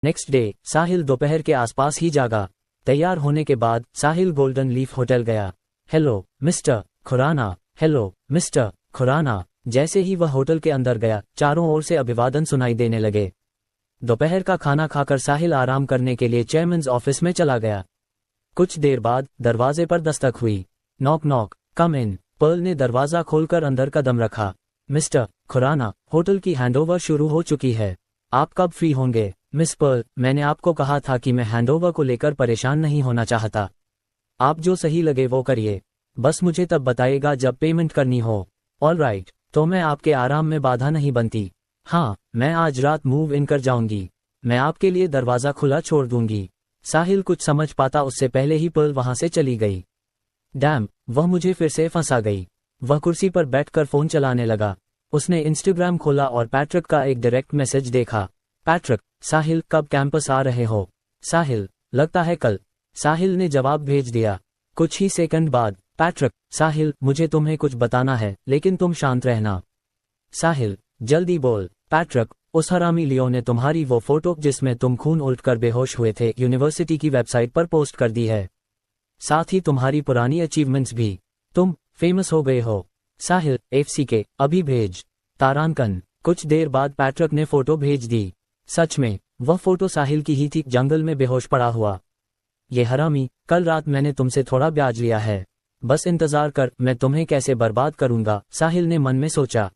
Next day साहिल दोपहर के आसपास ही जागा। तैयार होने के बाद साहिल गोल्डन लीफ होटल गया। Hello mister Khurana, hello mister Khurana. जैसे ही वह होटल के अंदर गया, चारों ओर से अभिवादन सुनाई देने लगे। दोपहर का खाना खाकर साहिल आराम करने के लिए चेयरमैन ऑफिस में चला गया। कुछ देर बाद दरवाजे पर दस्तक हुई। नॉक नॉक, कम इन। पर्ल ने दरवाजा खोलकर अंदर कदम रखा। मिस्टर खुराना, होटल की हैंडओवर शुरू हो चुकी है, आप कब फ्री होंगे? मिस पर्ल, मैंने आपको कहा था कि मैं हैंडओवर को लेकर परेशान नहीं होना चाहता। आप जो सही लगे वो करिए, बस मुझे तब बताइएगा जब पेमेंट करनी हो। ऑल राइट, तो मैं आपके आराम में बाधा नहीं बनती। हाँ, मैं आज रात मूव इन कर जाऊंगी। मैं आपके लिए दरवाजा खुला छोड़ दूंगी। साहिल कुछ समझ पाता उससे पहले ही पर्ल वहां से चली गई। डैम, वह मुझे फिर से फंसा गई। वह कुर्सी पर बैठकर फोन चलाने लगा। उसने इंस्टाग्राम खोला और पैट्रिक का एक डायरेक्ट मैसेज देखा। पैट्रिक, साहिल कब कैंपस आ रहे हो? साहिल, लगता है कल। साहिल ने जवाब भेज दिया। कुछ ही सेकंड बाद पैट्रिक, साहिल, मुझे तुम्हें कुछ बताना है, लेकिन तुम शांत रहना। साहिल, जल्दी बोल। पैट्रिक, उस हरामी लियो ने तुम्हारी वो फोटो जिसमें तुम खून उल्टकर बेहोश हुए थे यूनिवर्सिटी की वेबसाइट पर पोस्ट कर दी है। साथ ही तुम्हारी पुरानी अचीवमेंट्स भी। तुम फेमस हो गए हो। साहिल, FCK, अभी भेज। तारांकन। कुछ देर बाद पैट्रिक ने फोटो भेज दी। सच में, वह फोटो साहिल की ही थी, जंगल में बेहोश पड़ा हुआ। ये हरामी, कल रात मैंने तुमसे थोड़ा ब्याज लिया है, बस इंतजार कर, मैं तुम्हें कैसे बर्बाद करूंगा, साहिल ने मन में सोचा।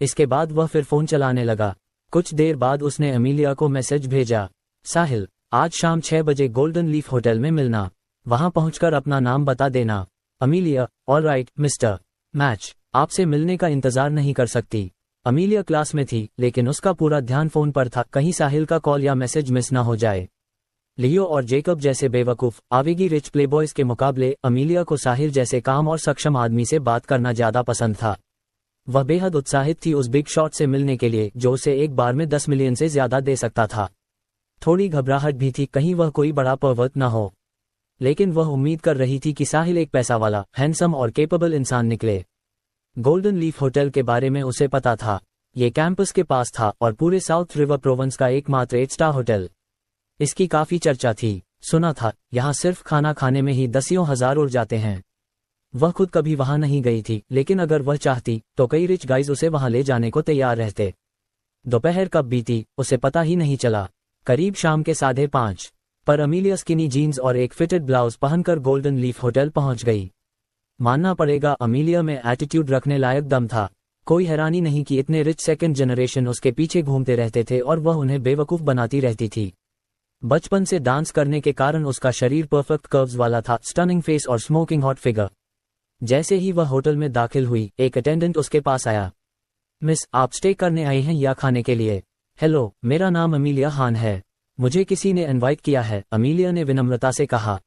इसके बाद वह फिर फोन चलाने लगा। कुछ देर बाद उसने अमीलिया को मैसेज भेजा। साहिल, आज शाम 6 बजे गोल्डन लीफ होटल में मिलना, वहां पहुंचकर अपना नाम बता देना। Amelia, all right mister match, आपसे मिलने का इंतजार नहीं कर सकती। अमीलिया क्लास में थी, लेकिन उसका पूरा ध्यान फोन पर था, कहीं साहिल का कॉल या मैसेज मिस ना हो जाए। लियो और जेकब जैसे बेवकूफ आवेगी रिच प्लेबॉयज के मुकाबले अमीलिया को साहिल जैसे काम और सक्षम आदमी से बात करना ज्यादा पसंद था। वह बेहद उत्साहित थी उस बिग शॉट से मिलने के लिए, जो उसे एक बार में 10 मिलियन से ज्यादा दे सकता था। थोड़ी घबराहट भी थी, कहीं वह कोई बड़ा पर्वत न हो, लेकिन वह उम्मीद कर रही थी कि साहिल एक पैसा वाला, हैंडसम और केपेबल इंसान निकले। गोल्डन लीफ होटल के बारे में उसे पता था। ये कैंपस के पास था और पूरे साउथ रिवर प्रोविंस का एकमात्र 8 स्टार होटल। इसकी काफी चर्चा थी। सुना था यहाँ सिर्फ खाना खाने में ही दसियों हजार उड़ जाते हैं। वह खुद कभी वहां नहीं गई थी, लेकिन अगर वह चाहती तो कई रिच गाइज उसे वहां ले जाने को तैयार रहते। दोपहर कब बीती उसे पता ही नहीं चला। करीब शाम के 5:30 पर अमीलिया स्किनी जीन्स और एक फिटेड ब्लाउज पहनकर गोल्डन लीफ होटल पहुंच गई। मानना पड़ेगा, अमीलिया में एटीट्यूड रखने लायक दम था। कोई हैरानी नहीं कि इतने रिच सेकंड जनरेशन उसके पीछे घूमते रहते थे और वह उन्हें बेवकूफ बनाती रहती थी। बचपन से डांस करने के कारण उसका शरीर परफेक्ट कर्व्स वाला था, स्टनिंग फेस और स्मोकिंग हॉट फिगर। जैसे ही वह होटल में दाखिल हुई, एक अटेंडेंट उसके पास आया। मिस, आप स्टे करने आई हैं या खाने के लिए? हेलो, मेरा नाम अमीलिया हान है, मुझे किसी ने इनवाइट किया है, अमीलिया ने विनम्रता से कहा।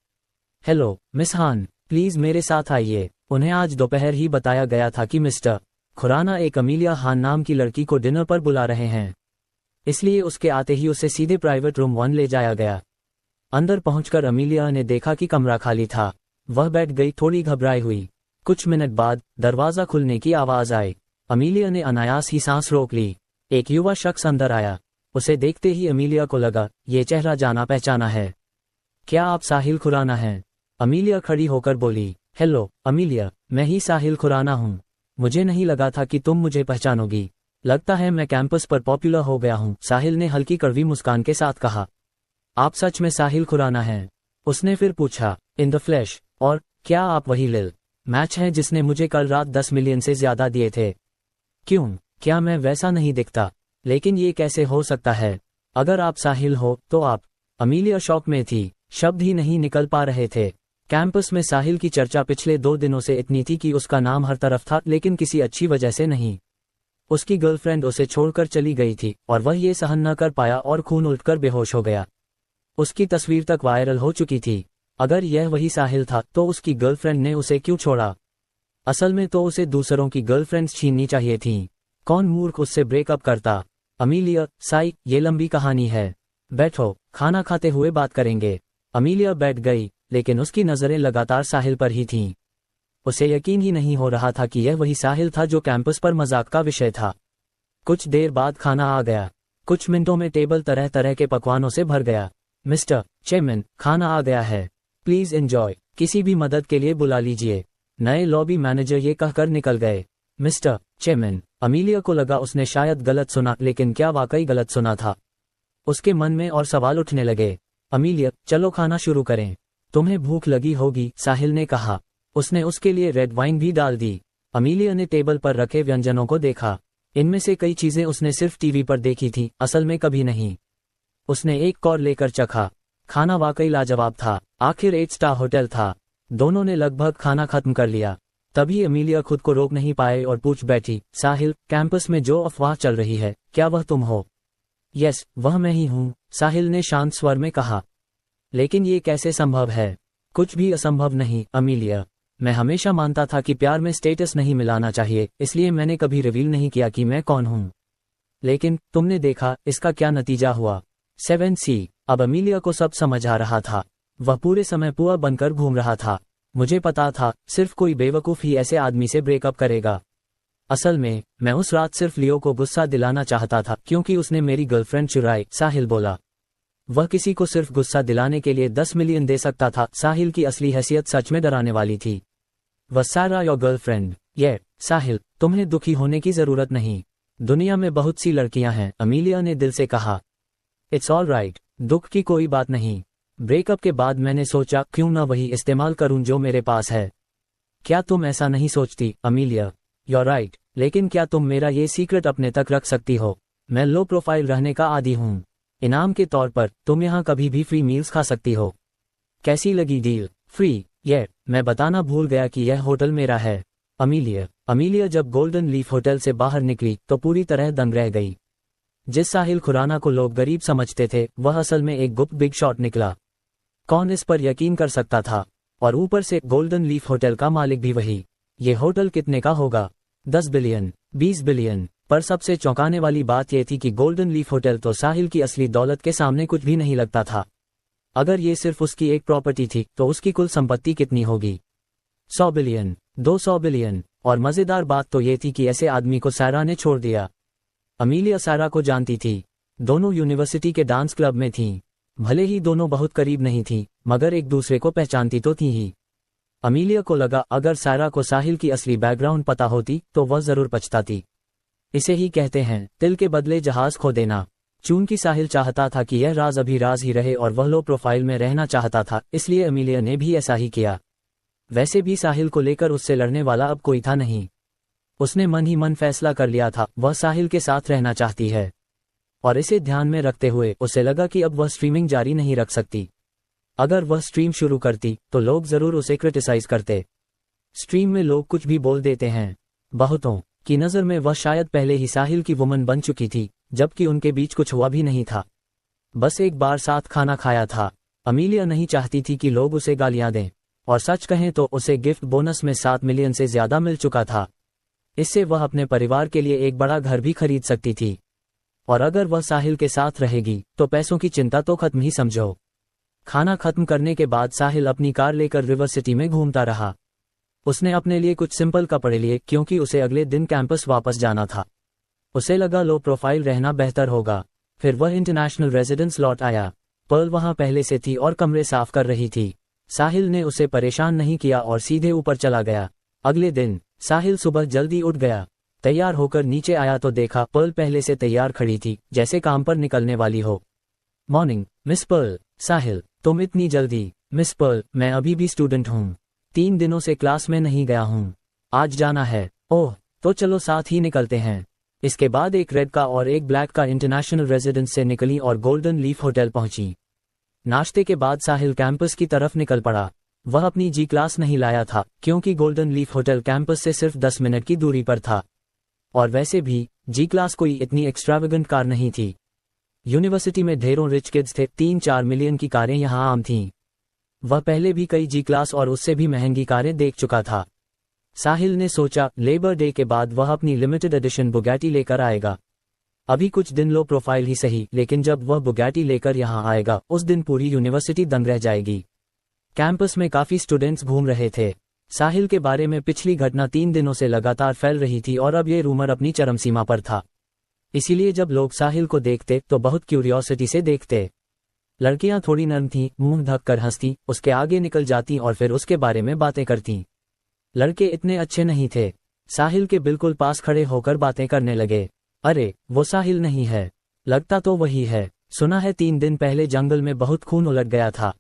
हेलो मिस हान, प्लीज मेरे साथ आइए। उन्हें आज दोपहर ही बताया गया था कि मिस्टर खुराना एक अमीलिया हान नाम की लड़की को डिनर पर बुला रहे हैं, इसलिए उसके आते ही उसे सीधे प्राइवेट रूम 1 ले जाया गया। अंदर पहुंचकर अमीलिया ने देखा कि कमरा खाली था। वह बैठ गई, थोड़ी घबराई हुई। कुछ मिनट बाद दरवाजा खुलने की आवाज आई। अमीलिया ने अनायास ही सांस रोक ली। एक युवा शख्स अंदर आया। उसे देखते ही अमीलिया को लगा, ये चेहरा जाना पहचाना है। क्या आप साहिल खुराना हैं? अमीलिया खड़ी होकर बोली। हेलो अमीलिया, मैं ही साहिल खुराना हूँ। मुझे नहीं लगा था कि तुम मुझे पहचानोगी। लगता है मैं कैंपस पर पॉपुलर हो गया हूँ, साहिल ने हल्की कड़वी मुस्कान के साथ कहा। आप सच में साहिल खुराना हैं? उसने फिर पूछा। In the flash. और क्या आप वही लिल मैच हैं जिसने मुझे कल रात 10 मिलियन से ज्यादा दिए थे? क्यों, क्या मैं वैसा नहीं दिखता? लेकिन ये कैसे हो सकता है? अगर आप साहिल हो तो आप। अमीलिया शॉक में थी, शब्द ही नहीं निकल पा रहे थे। कैंपस में साहिल की चर्चा पिछले 2 दिनों से इतनी थी कि उसका नाम हर तरफ था, लेकिन किसी अच्छी वजह से नहीं। उसकी गर्लफ्रेंड उसे छोड़कर चली गई थी और वह ये सहन न कर पाया और खून उल्टकर बेहोश हो गया। उसकी तस्वीर तक वायरल हो चुकी थी। अगर यह वही साहिल था तो उसकी गर्लफ्रेंड ने उसे क्यों छोड़ा? असल में तो उसे दूसरों की गर्लफ्रेंड्स छीननी चाहिए थीं। कौन मूर्ख उससे ब्रेकअप करता? अमीलिया, साई, ये लंबी कहानी है। बैठो, खाना खाते हुए बात करेंगे। अमीलिया बैठ गई, लेकिन उसकी नजरें लगातार साहिल पर ही थीं। उसे यकीन ही नहीं हो रहा था कि यह वही साहिल था जो कैंपस पर मजाक का विषय था। कुछ देर बाद खाना आ गया। कुछ मिनटों में टेबल तरह तरह के पकवानों से भर गया। मिस्टर चेयरमैन, खाना आ गया है, प्लीज एंजॉय, किसी भी मदद के लिए बुला लीजिए। नए लॉबी मैनेजर ये कहकर निकल गए। मिस्टर चेयरमैन, अमीलिया को लगा उसने शायद गलत सुना, लेकिन क्या वाकई गलत सुना था? उसके मन में और सवाल उठने लगे। अमीलिया, चलो खाना शुरू करें, तुम्हें भूख लगी होगी, साहिल ने कहा। उसने उसके लिए रेड वाइन भी डाल दी। अमीलिया ने टेबल पर रखे व्यंजनों को देखा। इनमें से कई चीजें उसने सिर्फ टीवी पर देखी थी, असल में कभी नहीं। उसने एक कौर लेकर चखा। खाना वाकई लाजवाब था। आखिर 8 स्टार होटल था। दोनों ने लगभग खाना खत्म कर लिया। तभी अमीलिया खुद को रोक नहीं पाए और पूछ बैठी, साहिल, कैंपस में जो अफवाह चल रही है, क्या वह तुम हो? यस, वह मैं ही हूँ, साहिल ने शांत स्वर में कहा। लेकिन ये कैसे संभव है? कुछ भी असंभव नहीं, अमीलिया। मैं हमेशा मानता था कि प्यार में स्टेटस नहीं मिलाना चाहिए, इसलिए मैंने कभी रिवील नहीं किया कि मैं कौन हूँ। लेकिन तुमने देखा, इसका क्या नतीजा हुआ? 7C। अब अमीलिया को सब समझ आ रहा था। वह पूरे समय पुआ बनकर घूम रहा था। मुझे पता था, सिर्फ कोई बेवकूफ ही ऐसे आदमी से ब्रेकअप करेगा। असल में मैं उस रात सिर्फ लियो को गुस्सा दिलाना चाहता था, क्योंकि उसने मेरी गर्लफ्रेंड चुराई, साहिल बोला। वह किसी को सिर्फ गुस्सा दिलाने के लिए 10 मिलियन दे सकता था। साहिल की असली हैसियत सच में डराने वाली थी। वह सारा योर गर्लफ्रेंड। ये साहिल, तुम्हें दुखी होने की जरूरत नहीं। दुनिया में बहुत सी लड़कियां हैं, अमीलिया ने दिल से कहा। इट्स ऑल राइट, दुख की कोई बात नहीं। ब्रेकअप के बाद मैंने सोचा, क्यों न वही इस्तेमाल करूं जो मेरे पास है। क्या तुम ऐसा नहीं सोचती, अमीलिया? यूर राइट, लेकिन क्या तुम मेरा ये सीक्रेट अपने तक रख सकती हो? मैं लो प्रोफाइल रहने का आदी हूँ। इनाम के तौर पर तुम यहाँ कभी भी फ्री मील्स खा सकती हो। कैसी लगी डील? फ्री? ये मैं बताना भूल गया कि यह होटल मेरा है। अमीलिया जब गोल्डन लीफ होटल से बाहर निकली तो पूरी तरह दंग रह गई। जिस साहिल खुराना को लोग गरीब समझते थे, वह असल में एक गुप्त बिग शॉट निकला। कौन इस पर यकीन कर सकता था? और ऊपर से गोल्डन लीफ होटल का मालिक भी वही। ये होटल कितने का होगा? 10 बिलियन, 20 बिलियन? पर सबसे चौंकाने वाली बात यह थी कि गोल्डन लीफ होटल तो साहिल की असली दौलत के सामने कुछ भी नहीं लगता था। अगर ये सिर्फ उसकी एक प्रॉपर्टी थी तो उसकी कुल संपत्ति कितनी होगी? 100 बिलियन, 200 बिलियन? और मजेदार बात तो ये थी कि ऐसे आदमी को सारा ने छोड़ दिया। अमीलिया सारा को जानती थी। दोनों यूनिवर्सिटी के डांस क्लब में थीं। भले ही दोनों बहुत करीब नहीं थीं, मगर एक दूसरे को पहचानती तो थी ही। अमीलिया को लगा, अगर सारा को साहिल की असली बैकग्राउंड पता होती तो वह जरूर पछताती। इसे ही कहते हैं, तिल के बदले जहाज खो देना। चूंकि साहिल चाहता था कि यह राज अभी राज ही रहे और वह लो प्रोफाइल में रहना चाहता था, इसलिए अमीलिया ने भी ऐसा ही किया। वैसे भी साहिल को लेकर उससे लड़ने वाला अब कोई था नहीं। उसने मन ही मन फैसला कर लिया था, वह साहिल के साथ रहना चाहती है। और इसे ध्यान में रखते हुए उसे लगा कि अब वह स्ट्रीमिंग जारी नहीं रख सकती। अगर वह स्ट्रीम शुरू करती तो लोग जरूर उसे क्रिटिसाइज करते। स्ट्रीम में लोग कुछ भी बोल देते हैं। बहुतों की नज़र में वह शायद पहले ही साहिल की वुमन बन चुकी थी, जबकि उनके बीच कुछ हुआ भी नहीं था। बस एक बार साथ खाना खाया था। अमीलिया नहीं चाहती थी कि लोग उसे गालियां दें, और सच कहें तो उसे गिफ्ट बोनस में 7 मिलियन से ज्यादा मिल चुका था। इससे वह अपने परिवार के लिए एक बड़ा घर भी खरीद सकती थी। और अगर वह साहिल के साथ रहेगी तो पैसों की चिंता तो खत्म ही समझो। खाना खत्म करने के बाद साहिल अपनी कार लेकर रिवर सिटी में घूमता रहा। उसने अपने लिए कुछ सिंपल कपड़े लिए, क्योंकि उसे अगले दिन कैंपस वापस जाना था। उसे लगा लो प्रोफाइल रहना बेहतर होगा। फिर वह इंटरनेशनल रेजिडेंस लौट आया। पर्ल वहां पहले से थी और कमरे साफ कर रही थी। साहिल ने उसे परेशान नहीं किया और सीधे ऊपर चला गया। अगले दिन साहिल सुबह जल्दी उठ गया। तैयार होकर नीचे आया तो देखा पर्ल पहले से तैयार खड़ी थी, जैसे काम पर निकलने वाली हो। Morning miss Perl. साहिल, तुम इतनी जल्दी? मिस पर्ल, मैं अभी भी स्टूडेंट हूँ। 3 दिनों से क्लास में नहीं गया हूँ। आज जाना है। ओह, तो चलो साथ ही निकलते हैं। इसके बाद एक रेड का और एक ब्लैक का इंटरनेशनल रेजिडेंस से निकली और गोल्डन लीफ होटल पहुंची। नाश्ते के बाद साहिल कैंपस की तरफ निकल पड़ा। वह अपनी जी क्लास नहीं लाया था, क्योंकि गोल्डन लीफ होटल कैंपस से सिर्फ 10 मिनट की दूरी पर था। और वैसे भी जी क्लास कोई इतनी एक्स्ट्रावेगेंट कार नहीं थी। यूनिवर्सिटी में ढेरों रिच किड्स थे, 3-4 मिलियन की कारें यहां आम थीं। वह पहले भी कई जी क्लास और उससे भी महंगी कारें देख चुका था। साहिल ने सोचा, लेबर डे के बाद वह अपनी लिमिटेड एडिशन बुगैटी लेकर आएगा। अभी कुछ दिन लो प्रोफाइल ही सही, लेकिन जब वह बुगैटी लेकर यहां आएगा, उस दिन पूरी यूनिवर्सिटी दंग रह जाएगी। कैंपस में काफी स्टूडेंट्स घूम रहे थे। साहिल के बारे में पिछली घटना 3 दिनों से लगातार फैल रही थी और अब ये रूमर अपनी चरम सीमा पर था। इसीलिए जब लोग साहिल को देखते तो बहुत क्यूरियोसिटी से देखते। लड़कियां थोड़ी नर्म थीं, मुंह ढक कर हंसती, उसके आगे निकल जाती और फिर उसके बारे में बातें करती। लड़के इतने अच्छे नहीं थे। साहिल के बिल्कुल पास खड़े होकर बातें करने लगे। अरे वो साहिल नहीं है, लगता तो वही है। सुना है 3 दिन पहले जंगल में बहुत खून उलट गया था।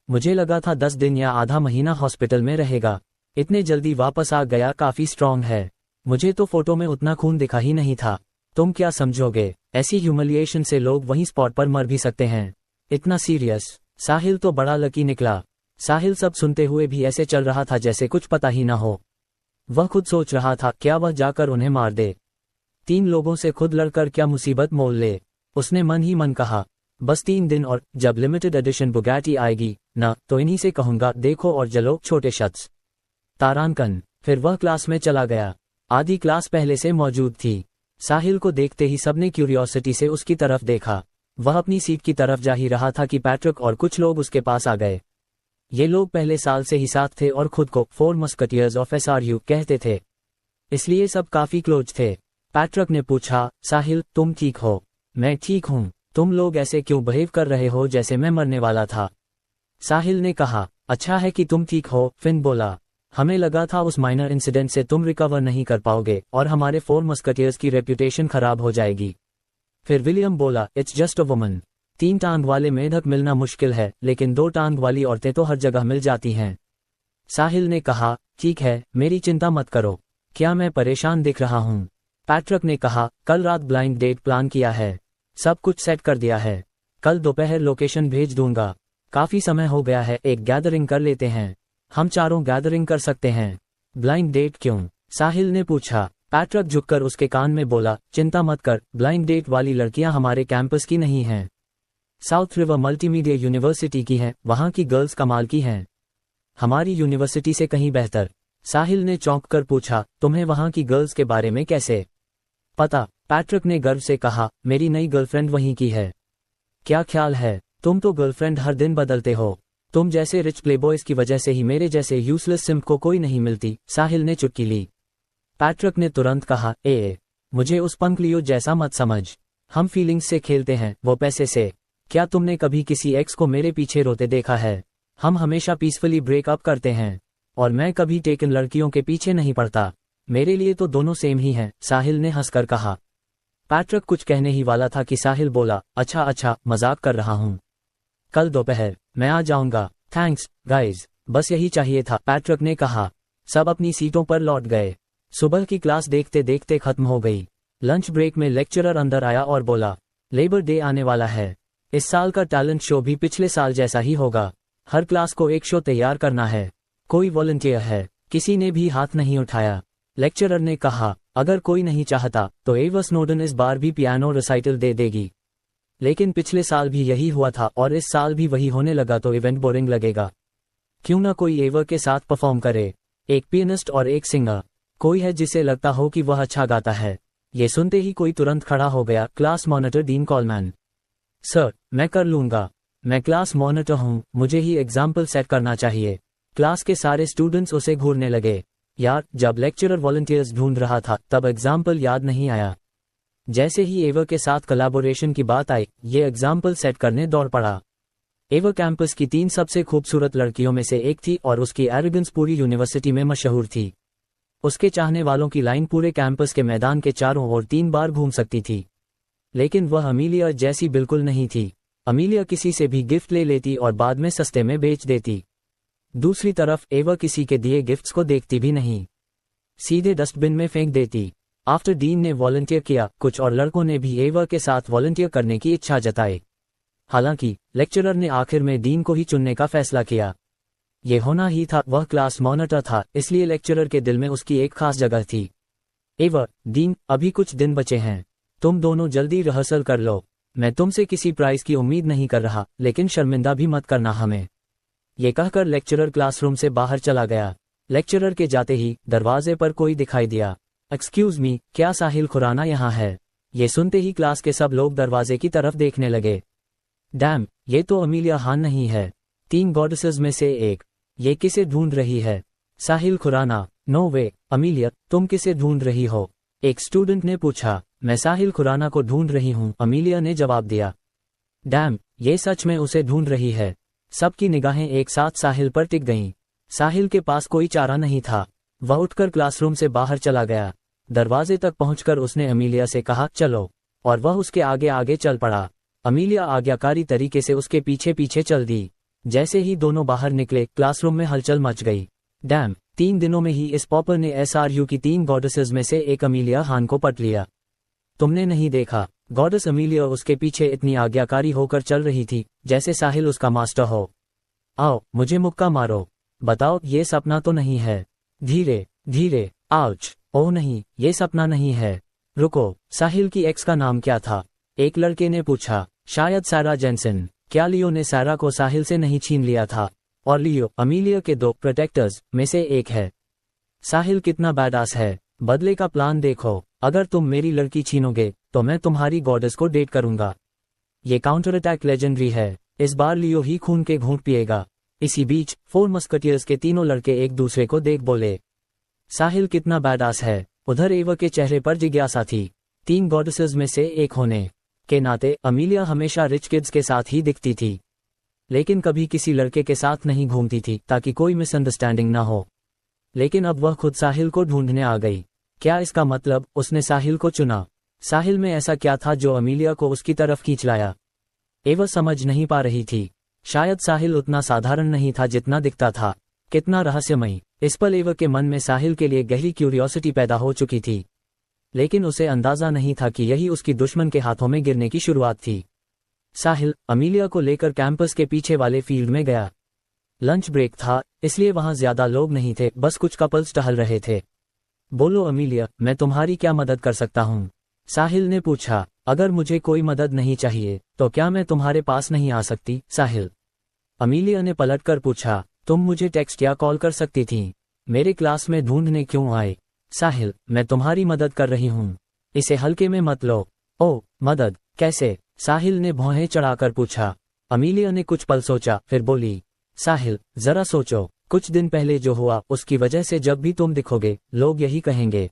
मुझे लगा था 10 दिन या आधा महीना हॉस्पिटल में रहेगा, इतने जल्दी वापस आ गया, काफी स्ट्रांग है। मुझे तो फोटो में उतना खून दिखा ही नहीं था। तुम क्या समझोगे, ऐसी ह्यूमिलिएशन से लोग वहीं स्पॉट पर मर भी सकते हैं। इतना सीरियस। साहिल तो बड़ा लकी निकला। साहिल सब सुनते हुए भी ऐसे चल रहा था जैसे कुछ पता ही ना हो। वह खुद सोच रहा था क्या वह जाकर उन्हें मार दे। 3 लोगों से खुद लड़कर क्या मुसीबत मोल ले। उसने मन ही मन कहा, बस 3 दिन और, जब लिमिटेड एडिशन बुगाटी आएगी ना तो इन्हीं से कहूंगा देखो और जलो छोटे शख्स। तारांकन। फिर वह क्लास में चला गया। आधी क्लास पहले से मौजूद थी। साहिल को देखते ही सबने क्यूरियोसिटी से उसकी तरफ देखा। वह अपनी सीट की तरफ जा ही रहा था कि पैट्रिक और कुछ लोग उसके पास आ गए। ये लोग पहले साल से ही साथ थे और खुद को 4 मस्कटियर्स ऑफ SRU कहते थे, इसलिए सब काफी क्लोज थे। पैट्रिक ने पूछा, साहिल तुम ठीक हो? मैं ठीक हूँ। तुम लोग ऐसे क्यों बिहेव कर रहे हो जैसे मैं मरने वाला था? साहिल ने कहा, अच्छा है कि तुम ठीक हो। फिन बोला, हमें लगा था उस माइनर इंसिडेंट से तुम रिकवर नहीं कर पाओगे और हमारे 4 मस्कटियर्स की रेप्यूटेशन खराब हो जाएगी। फिर विलियम बोला, इट्स जस्ट अ वुमन। 3 टांग वाले मेढक मिलना मुश्किल है, लेकिन 2 टांग वाली औरतें तो हर जगह मिल जाती हैं। साहिल ने कहा, ठीक है, मेरी चिंता मत करो। क्या मैं परेशान दिख रहा हूँ? पैट्रिक ने कहा, कल रात ब्लाइंड डेट प्लान किया है, सब कुछ सेट कर दिया है। कल दोपहर लोकेशन भेज दूंगा। काफी समय हो गया है, एक गैदरिंग कर लेते हैं। हम चारों गैदरिंग कर सकते हैं। ब्लाइंड डेट क्यों? साहिल ने पूछा। पैट्रिक झुककर उसके कान में बोला, चिंता मत कर, ब्लाइंड डेट वाली लड़कियां हमारे कैंपस की नहीं हैं। साउथ रिवर मल्टीमीडिया यूनिवर्सिटी की हैं, वहां की गर्ल्स कमाल की हैं। हमारी यूनिवर्सिटी से कहीं बेहतर। साहिल ने चौंक कर पूछा, तुम्हें वहां की गर्ल्स के बारे में कैसे पता? पैट्रिक ने गर्व से कहा, मेरी नई गर्लफ्रेंड वहीं की है। क्या ख्याल है, तुम तो गर्लफ्रेंड हर दिन बदलते हो। तुम जैसे रिच प्लेबॉयज की वजह से ही मेरे जैसे यूजलेस सिम्प को कोई नहीं मिलती। साहिल ने चुटकी ली। पैट्रिक ने तुरंत कहा, मुझे उस पंकलियो जैसा मत समझ। हम फीलिंग्स से खेलते हैं, वो पैसे से। क्या तुमने कभी किसी एक्स को मेरे पीछे रोते देखा है? हम हमेशा पीसफुली ब्रेकअप करते हैं, और मैं कभी टेकन लड़कियों के पीछे नहीं पड़ता। मेरे लिए तो दोनों सेम ही हैं, साहिल ने हंसकर कहा। पैट्रिक कुछ कहने ही वाला था कि साहिल बोला, अच्छा मजाक कर रहा हूँ। कल दोपहर मैं आ जाऊंगा। थैंक्स गाइज, बस यही चाहिए था, पैट्रिक ने कहा। सब अपनी सीटों पर लौट गए। सुबह की क्लास देखते देखते खत्म हो गई। लंच ब्रेक में लेक्चरर अंदर आया और बोला, लेबर डे आने वाला है। इस साल का टैलेंट शो भी पिछले साल जैसा ही होगा। हर क्लास को एक शो तैयार करना है। कोई वॉलंटियर है? किसी ने भी हाथ नहीं उठाया। लेक्चरर ने कहा, अगर कोई नहीं चाहता तो एवा स्नोडन इस बार भी पियानो रिसाइटल दे देगी। लेकिन पिछले साल भी यही हुआ था और इस साल भी वही होने लगा तो इवेंट बोरिंग लगेगा। क्यों ना कोई एवा के साथ परफॉर्म करे, एक पियानिस्ट और एक सिंगर। कोई है जिसे लगता हो कि वह अच्छा गाता है। ये सुनते ही कोई तुरंत खड़ा हो गया, class monitor dean Coleman. Sir, मैं कर लूंगा। मैं क्लास मॉनिटर हूँ, मुझे ही एग्जाम्पल सेट करना चाहिए। क्लास के सारे स्टूडेंट्स उसे घूरने लगे। यार, जब लेक्चरर वॉलंटियर्स ढूंढ रहा था तब एग्जाम्पल याद नहीं आया। जैसे ही एवा के साथ कोलैबोरेशन की बात आई, ये एग्जाम्पल सेट करने दौड़ पड़ा। एवा कैंपस की 3 सबसे खूबसूरत लड़कियों में से एक थी और उसकी एरोगेंस पूरी यूनिवर्सिटी में मशहूर थी। उसके चाहने वालों की लाइन पूरे कैंपस के मैदान के चारों ओर 3 बार घूम सकती थी। लेकिन वह अमीलिया जैसी बिल्कुल नहीं थी। अमीलिया किसी से भी गिफ्ट ले लेती और बाद में सस्ते में बेच देती। दूसरी तरफ एवा किसी के दिए गिफ्ट्स को देखती भी नहीं, सीधे डस्टबिन में फेंक देती। आफ्टर डीन ने वॉलंटियर किया, कुछ और लड़कों ने भी एवा के साथ वॉलंटियर करने की इच्छा जताई। हालांकि लेक्चरर ने आखिर में डीन को ही चुनने का फैसला किया। ये होना ही था, वह क्लास मॉनिटर था, इसलिए लेक्चरर के दिल में उसकी एक खास जगह थी। एवा, डीन, अभी कुछ दिन बचे हैं, तुम दोनों जल्दी रिहर्सल कर लो। मैं तुमसे किसी प्राइज की उम्मीद नहीं कर रहा, लेकिन शर्मिंदा भी मत करना हमें। ये कहकर लेक्चरर क्लासरूम से बाहर चला गया। लेक्चरर के जाते ही दरवाजे पर कोई दिखाई दिया। एक्सक्यूज मी, क्या साहिल खुराना यहाँ है? ये सुनते ही क्लास के सब लोग दरवाजे की तरफ देखने लगे। डैम, ये तो अमीलिया हान नहीं है, 3 गॉडेसेस में से एक। ये किसे ढूंढ रही है? साहिल खुराना? नो वे, अमीलिया, तुम किसे ढूंढ रही हो? एक स्टूडेंट ने पूछा। मैं साहिल खुराना को ढूंढ रही हूँ, अमीलिया ने जवाब दिया। डैम, ये सच में उसे ढूंढ रही है। सबकी निगाहें एक साथ साहिल पर टिक गईं। साहिल के पास कोई चारा नहीं था। वह उठकर क्लासरूम से बाहर चला गया। दरवाजे तक पहुंचकर उसने अमीलिया से कहा, चलो, और वह उसके आगे आगे चल पड़ा। अमीलिया आज्ञाकारी तरीके से उसके पीछे पीछे चल दी। जैसे ही दोनों बाहर निकले, क्लासरूम में हलचल मच गई। डैम, 3 दिनों में ही इस पॉपर ने SRU की 3 गॉडेसेस में से एक अमीलिया खान को पट लिया। तुमने नहीं देखा, गॉडेस अमीलिया उसके पीछे इतनी आज्ञाकारी होकर चल रही थी जैसे साहिल उसका मास्टर हो। आओ, मुझे मुक्का मारो। बताओ, ये सपना तो नहीं है। धीरे धीरे। आउच। ओह नहीं, ये सपना नहीं है। रुको, साहिल की एक्स का नाम क्या था? एक लड़के ने पूछा। शायद सारा जेनसन। क्या लियो ने सारा को साहिल से नहीं छीन लिया था? और लियो अमीलिया के 2 प्रोटेक्टर्स में से एक है। साहिल कितना बैडास है। बदले का प्लान देखो। अगर तुम मेरी लड़की छीनोगे तो मैं तुम्हारी गॉडेस को डेट करूंगा। ये काउंटर अटैक लेजेंडरी है। इस बार लियो ही खून के घूंट पिएगा। इसी बीच 4 मस्कटियर्स के तीनों लड़के एक दूसरे को देख बोले, साहिल कितना बैडास है। उधर एवा के चेहरे पर जिज्ञासा थी। 3 गॉडेसेस में से एक होने के नाते अमीलिया हमेशा रिच किड्स के साथ ही दिखती थी, लेकिन कभी किसी लड़के के साथ नहीं घूमती थी ताकि कोई मिसअंडरस्टैंडिंग ना हो। लेकिन अब वह खुद साहिल को ढूंढने आ गई। क्या इसका मतलब उसने साहिल को चुना? साहिल में ऐसा क्या था जो अमीलिया को उसकी तरफ खींच लाया? एवा समझ नहीं पा रही थी। शायद साहिल उतना साधारण नहीं था जितना दिखता था। कितना रहस्यमयी। इस पल एवा के मन में साहिल के लिए गहरी क्यूरियोसिटी पैदा हो चुकी थी, लेकिन उसे अंदाजा नहीं था कि यही उसकी दुश्मन के हाथों में गिरने की शुरुआत थी। साहिल अमीलिया को लेकर कैंपस के पीछे वाले फील्ड में गया। लंच ब्रेक था, इसलिए वहां ज्यादा लोग नहीं थे, बस कुछ कपल्स टहल रहे थे। बोलो अमीलिया, मैं तुम्हारी क्या मदद कर सकता हूँ? साहिल ने पूछा। अगर मुझे कोई मदद नहीं चाहिए तो क्या मैं तुम्हारे पास नहीं आ सकती? साहिल। अमीलिया ने पलटकर पूछा। तुम मुझे टेक्स्ट या कॉल कर सकती थी। मेरे क्लास में ढूंढने क्यों आए? साहिल, मैं तुम्हारी मदद कर रही हूँ, इसे हल्के में मत लो। ओ, मदद कैसे? साहिल ने भौहें चढ़ाकर पूछा। अमीलिया ने कुछ पल सोचा, फिर बोली, साहिल, जरा सोचो, कुछ दिन पहले जो हुआ उसकी वजह से जब भी तुम दिखोगे लोग यही कहेंगे,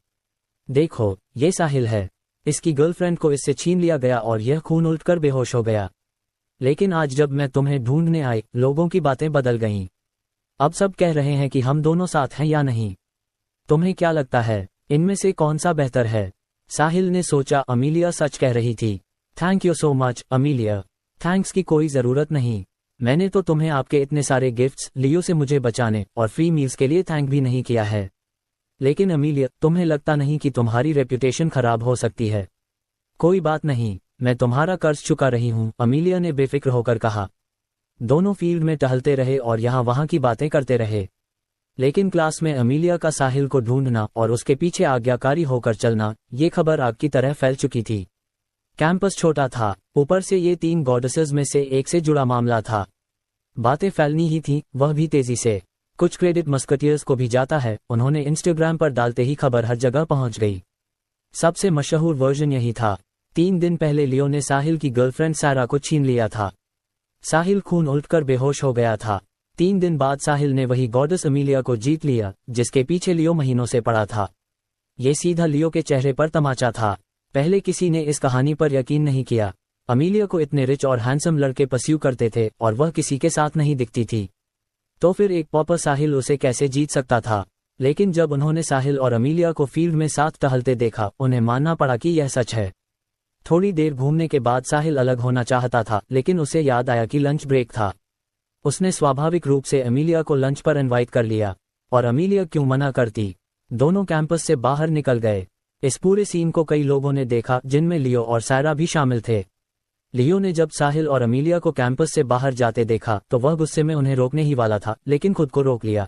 देखो, ये साहिल है। इसकी गर्लफ्रेंड को इससे छीन लिया गया और यह खून उलटकर बेहोश हो गया। लेकिन आज जब मैं तुम्हें ढूंढने आई, लोगों की बातें बदल गईं। अब सब कह रहे हैं कि हम दोनों साथ हैं या नहीं। तुम्हें क्या लगता है, इनमें से कौन सा बेहतर है? साहिल ने सोचा अमीलिया सच कह रही थी। Thank you so much Amelia. Thanks की कोई जरूरत नहीं। मैंने तो तुम्हें आपके इतने सारे गिफ्ट्स, लियो से मुझे बचाने और फ्री मील्स के लिए थैंक भी नहीं किया है। लेकिन अमीलिया, तुम्हें लगता नहीं कि तुम्हारी रेप्यूटेशन खराब हो सकती है? कोई बात नहीं, मैं तुम्हारा कर्ज चुका रही हूँ, अमीलिया ने बेफिक्र होकर कहा। दोनों फील्ड में टहलते रहे और यहाँ वहाँ की बातें करते रहे। लेकिन क्लास में अमीलिया का साहिल को ढूंढना और उसके पीछे आज्ञाकारी होकर चलना, ये खबर आग की तरह फैल चुकी थी। कैंपस छोटा था, ऊपर से ये 3 गॉडेसेस में से एक से जुड़ा मामला था। बातें फैलनी ही थी, वह भी तेजी से। कुछ क्रेडिट मस्कटियर्स को भी जाता है, उन्होंने इंस्टाग्राम पर डालते ही खबर हर जगह पहुंच गई। सबसे मशहूर वर्जन यही था। 3 दिन पहले लियो ने साहिल की गर्लफ्रेंड सारा को छीन लिया था। साहिल खून उलटकर बेहोश हो गया था। 3 दिन बाद साहिल ने वही गॉडेस अमीलिया को जीत लिया जिसके पीछे लियो महीनों से पड़ा था। ये सीधा लियो के चेहरे पर तमाचा था। पहले किसी ने इस कहानी पर यकीन नहीं किया। अमीलिया को इतने रिच और हैंडसम लड़के परस्यू करते थे और वह किसी के साथ नहीं दिखती थी, तो फिर एक पॉपर साहिल उसे कैसे जीत सकता था? लेकिन जब उन्होंने साहिल और अमीलिया को फील्ड में साथ टहलते देखा, उन्हें मानना पड़ा कि यह सच है। थोड़ी देर घूमने के बाद साहिल अलग होना चाहता था, लेकिन उसे याद आया कि लंच ब्रेक था। उसने स्वाभाविक रूप से अमीलिया को लंच पर इनवाइट कर लिया, और अमीलिया क्यों मना करती। दोनों कैंपस से बाहर निकल गए। इस पूरे सीन को कई लोगों ने देखा, जिनमें लियो और सायरा भी शामिल थे। लियो ने जब साहिल और अमीलिया को कैंपस से बाहर जाते देखा तो वह गुस्से में उन्हें रोकने ही वाला था, लेकिन खुद को रोक लिया।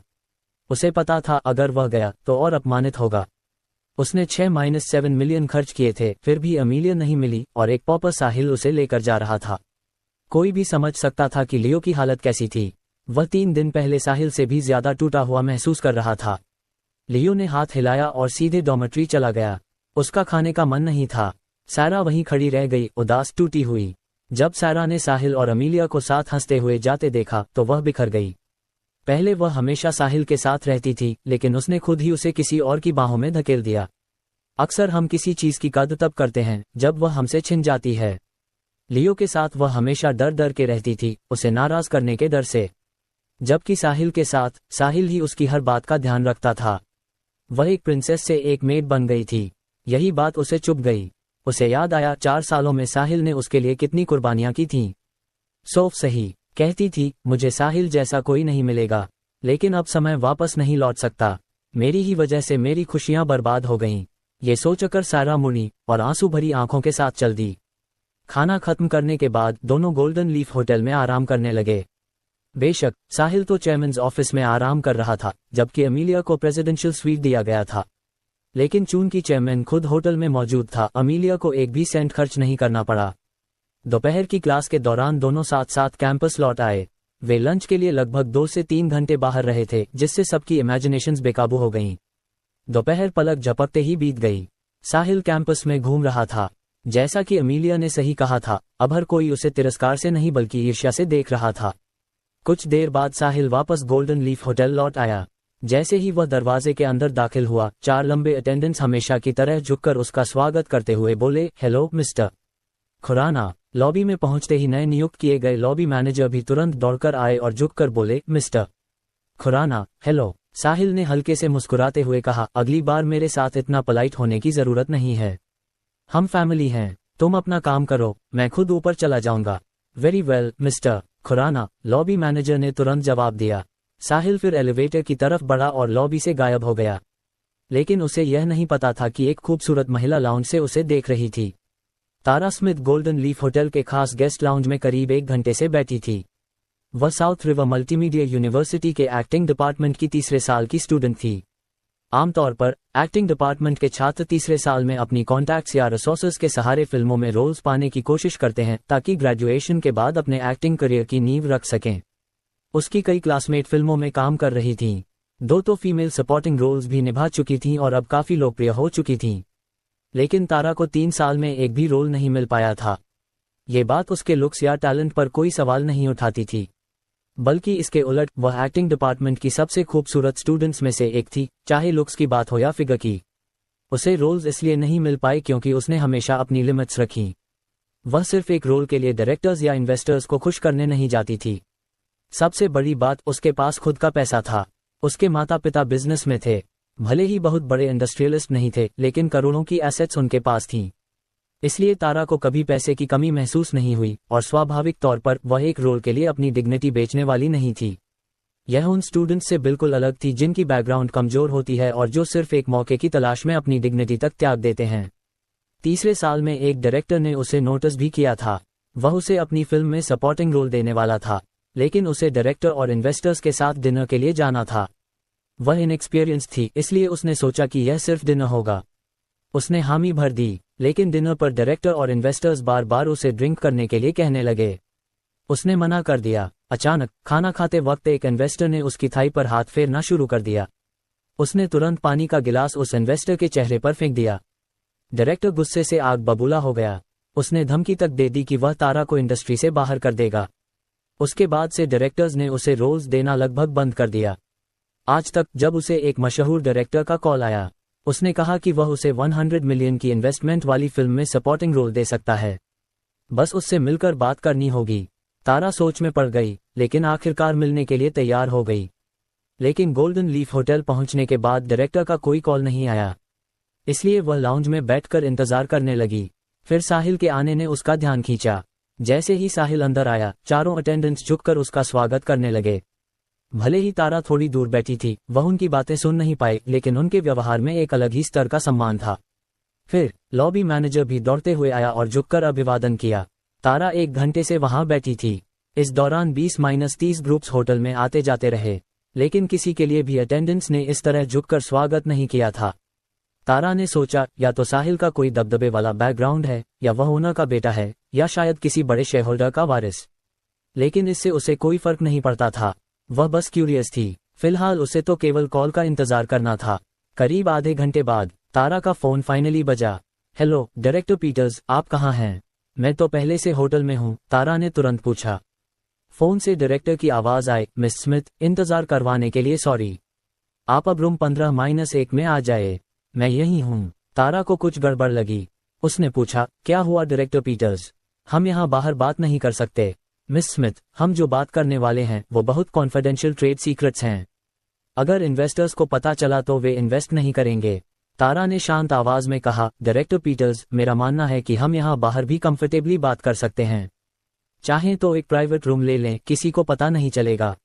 उसे पता था अगर वह गया तो और अपमानित होगा। उसने 6-7 मिलियन खर्च किए थे, फिर भी अमीलिया नहीं मिली और एक पॉपर साहिल उसे लेकर जा रहा था। कोई भी समझ सकता था कि लियो की हालत कैसी थी। वह 3 दिन पहले साहिल से भी ज्यादा टूटा हुआ महसूस कर रहा था। लियो ने हाथ हिलाया और सीधे डॉर्मेट्री चला गया। उसका खाने का मन नहीं था। सायरा वहीं खड़ी रह गई, उदास, टूटी हुई। जब सायरा ने साहिल और अमीलिया को साथ हंसते हुए जाते देखा तो वह बिखर गई। पहले वह हमेशा साहिल के साथ रहती थी, लेकिन उसने खुद ही उसे किसी और की बाहों में धकेल दिया। अक्सर हम किसी चीज की कद्र तब करते हैं जब वह हमसे छिन जाती है। लियो के साथ वह हमेशा डर डर के रहती थी, उसे नाराज करने के डर से। जबकि साहिल के साथ साहिल ही उसकी हर बात का ध्यान रखता था। वह एक प्रिंसेस से एक मेड बन गई थी। यही बात उसे चुभ गई। उसे याद आया 4 सालों में साहिल ने उसके लिए कितनी कुर्बानियां की थीं। सोफ सही कहती थी, मुझे साहिल जैसा कोई नहीं मिलेगा, लेकिन अब समय वापस नहीं लौट सकता। मेरी ही वजह से मेरी खुशियां बर्बाद हो गईं। ये सोचकर सारा मुड़ी और आंसू भरी आंखों के साथ चल दी। खाना खत्म करने के बाद दोनों गोल्डन लीफ होटल में आराम करने लगे। बेशक साहिल तो चेयरमैन्स ऑफिस में आराम कर रहा था, जबकि अमीलिया को प्रेसिडेंशियल स्वीट दिया गया था। लेकिन चूंकि चेयरमैन खुद होटल में मौजूद था, अमीलिया को एक भी सेंट खर्च नहीं करना पड़ा। दोपहर की क्लास के दौरान दोनों साथ साथ कैंपस लौट आए। वे लंच के लिए लगभग 2 से 3 घंटे बाहर रहे थे, जिससे सबकी इमेजिनेशंस बेकाबू हो गईं। दोपहर पलक झपकते ही बीत गई। साहिल कैंपस में घूम रहा था। जैसा कि अमीलिया ने सही कहा था, अब हर कोई उसे तिरस्कार से नहीं बल्कि ईर्ष्या से देख रहा था। कुछ देर बाद साहिल वापस गोल्डन लीफ होटल लौट आया। जैसे ही वह दरवाजे के अंदर दाखिल हुआ, 4 लंबे अटेंडेंट्स हमेशा की तरह झुककर उसका स्वागत करते हुए बोले, हेलो मिस्टर खुराना। लॉबी में पहुंचते ही नए नियुक्त किए गए लॉबी मैनेजर भी तुरंत दौड़कर आए और झुककर बोले, मिस्टर खुराना, हेलो। साहिल ने हल्के से मुस्कुराते हुए कहा, अगली बार मेरे साथ इतना पोलाइट होने की जरूरत नहीं है। हम फैमिली हैं, तुम अपना काम करो, मैं खुद ऊपर चला जाऊंगा। Very well mister Khurana, lobby manager ने तुरंत जवाब दिया। साहिल फिर एलिवेटर की तरफ बढ़ा और लॉबी से गायब हो गया। लेकिन उसे यह नहीं पता था कि एक खूबसूरत महिला लाउंज से उसे देख रही थी। तारा स्मिथ गोल्डन लीफ होटल के खास गेस्ट लाउंज में करीब 1 घंटे से बैठी थी। वह साउथ रिवर मल्टीमीडिया यूनिवर्सिटी के एक्टिंग डिपार्टमेंट की तीसरे साल की स्टूडेंट थी। आमतौर पर एक्टिंग डिपार्टमेंट के छात्र तीसरे साल में अपनी कॉन्टैक्ट्स या रिसोर्सेज के सहारे फिल्मों में रोल्स पाने की कोशिश करते हैं, ताकि ग्रेजुएशन के बाद अपने एक्टिंग करियर की नींव रख सकें। उसकी कई क्लासमेट फिल्मों में काम कर रही थीं। 2 तो फीमेल सपोर्टिंग रोल्स भी निभा चुकी थीं और अब काफी लोकप्रिय हो चुकी थीं। लेकिन तारा को 3 साल में एक भी रोल नहीं मिल पाया था। ये बात उसके लुक्स या टैलेंट पर कोई सवाल नहीं उठाती थी, बल्कि इसके उलट वह एक्टिंग डिपार्टमेंट की सबसे खूबसूरत स्टूडेंट्स में से एक थी, चाहे लुक्स की बात हो या फिगर की। उसे रोल्स इसलिए नहीं मिल पाए क्योंकि उसने हमेशा अपनी लिमिट्स रखी। वह सिर्फ एक रोल के लिए डायरेक्टर्स या इन्वेस्टर्स को खुश करने नहीं जाती थी। सबसे बड़ी बात, उसके पास खुद का पैसा था। उसके माता पिता बिजनेस में थे। भले ही बहुत बड़े इंडस्ट्रियलिस्ट नहीं थे, लेकिन करोड़ों की एसेट्स उनके पास थीं। इसलिए तारा को कभी पैसे की कमी महसूस नहीं हुई और स्वाभाविक तौर पर वह एक रोल के लिए अपनी डिग्निटी बेचने वाली नहीं थी। यह उन स्टूडेंट्स से बिल्कुल अलग थी जिनकी बैकग्राउंड कमजोर होती है और जो सिर्फ एक मौके की तलाश में अपनी डिग्निटी तक त्याग देते हैं। तीसरे साल में एक डायरेक्टर ने उसे नोटिस भी किया था। वह उसे अपनी फिल्म में सपोर्टिंग रोल देने वाला था, लेकिन उसे डायरेक्टर और इन्वेस्टर्स के साथ डिनर के लिए जाना था। वह इनएक्सपीरियंस थी, इसलिए उसने सोचा कि यह सिर्फ डिनर होगा। उसने हामी भर दी, लेकिन डिनर पर डायरेक्टर और इन्वेस्टर्स बार बार उसे ड्रिंक करने के लिए कहने लगे। उसने मना कर दिया। अचानक खाना खाते वक्त एक इन्वेस्टर ने उसकी थाई पर हाथ फेरना शुरू कर दिया। उसने तुरंत पानी का गिलास उस इन्वेस्टर के चेहरे पर फेंक दिया। डायरेक्टर गुस्से से आग बबूला हो गया। उसने धमकी तक दे दी कि वह तारा को इंडस्ट्री से बाहर कर देगा। उसके बाद से डायरेक्टर्स ने उसे रोल्स देना लगभग बंद कर दिया। आज तक जब उसे एक मशहूर डायरेक्टर का कॉल आया, उसने कहा कि वह उसे 100 मिलियन की इन्वेस्टमेंट वाली फिल्म में सपोर्टिंग रोल दे सकता है। बस उससे मिलकर बात करनी होगी। तारा सोच में पड़ गई, लेकिन आखिरकार मिलने के लिए तैयार हो गई। लेकिन गोल्डन लीफ होटल पहुंचने के बाद डायरेक्टर का कोई कॉल नहीं आया, इसलिए वह लाउंज में बैठकर इंतजार करने लगी। फिर साहिल के आने ने उसका ध्यान खींचा। जैसे ही साहिल अंदर आया, चारों अटेंडेंट्स झुककर उसका स्वागत करने लगे। भले ही तारा थोड़ी दूर बैठी थी, वह उनकी बातें सुन नहीं पाई, लेकिन उनके व्यवहार में एक अलग ही स्तर का सम्मान था। फिर लॉबी मैनेजर भी दौड़ते हुए आया और झुककर अभिवादन किया। तारा 1 घंटे से वहां बैठी थी। इस दौरान 20-30 ग्रुप्स होटल में आते जाते रहे, लेकिन किसी के लिए भी अटेंडेंट्स ने इस तरह झुककर स्वागत नहीं किया था। तारा ने सोचा, या तो साहिल का कोई दबदबे वाला बैकग्राउंड है, या वह ओनर का बेटा है, या शायद किसी बड़े शेयर होल्डर का वारिस। लेकिन इससे उसे कोई फर्क नहीं पड़ता था। वह बस क्यूरियस थी। फिलहाल उसे तो केवल कॉल का इंतजार करना था। करीब आधे घंटे बाद तारा का फोन फाइनली बजा। हेलो डायरेक्टर पीटर्स, आप कहाँ हैं? मैं तो पहले से होटल में हूँ, तारा ने तुरंत पूछा। फोन से डायरेक्टर की आवाज आई, मिस स्मिथ, इंतजार करवाने के लिए सॉरी। आप अब रूम 15-1 में आ जाए। मैं यही हूँ, तारा को कुछ गड़बड़ लगी। उसने पूछा, क्या हुआ डायरेक्टर पीटर्स? हम यहाँ बाहर बात नहीं कर सकते। मिस स्मिथ, हम जो बात करने वाले हैं वो बहुत कॉन्फिडेंशियल ट्रेड सीक्रेट्स हैं। अगर इन्वेस्टर्स को पता चला तो वे इन्वेस्ट नहीं करेंगे। तारा ने शांत आवाज में कहा, डायरेक्टर पीटर्स, मेरा मानना है कि हम यहाँ बाहर भी कंफर्टेबली बात कर सकते हैं। चाहें तो एक प्राइवेट रूम ले लें, किसी को पता नहीं चलेगा।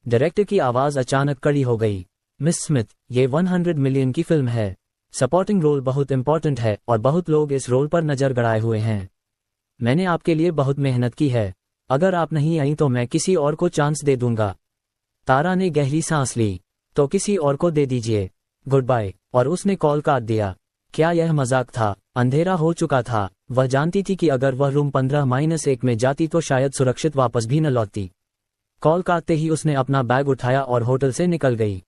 डायरेक्टर की आवाज अचानक कड़ी हो गई। मिस स्मिथ, ये 100 मिलियन की फिल्म है। सपोर्टिंग रोल बहुत इंपॉर्टेंट है और बहुत लोग इस रोल पर नजर गड़ाए हुए हैं। मैंने आपके लिए बहुत मेहनत की है। अगर आप नहीं आई तो मैं किसी और को चांस दे दूंगा। तारा ने गहरी सांस ली। तो किसी और को दे दीजिए। Good bye. और उसने कॉल काट दिया। क्या यह मजाक था? अंधेरा हो चुका था। वह जानती थी कि अगर वह रूम 15-1 में जाती तो शायद सुरक्षित वापस भी न लौटती। कॉल काटते ही उसने अपना बैग उठाया और होटल से निकल गई।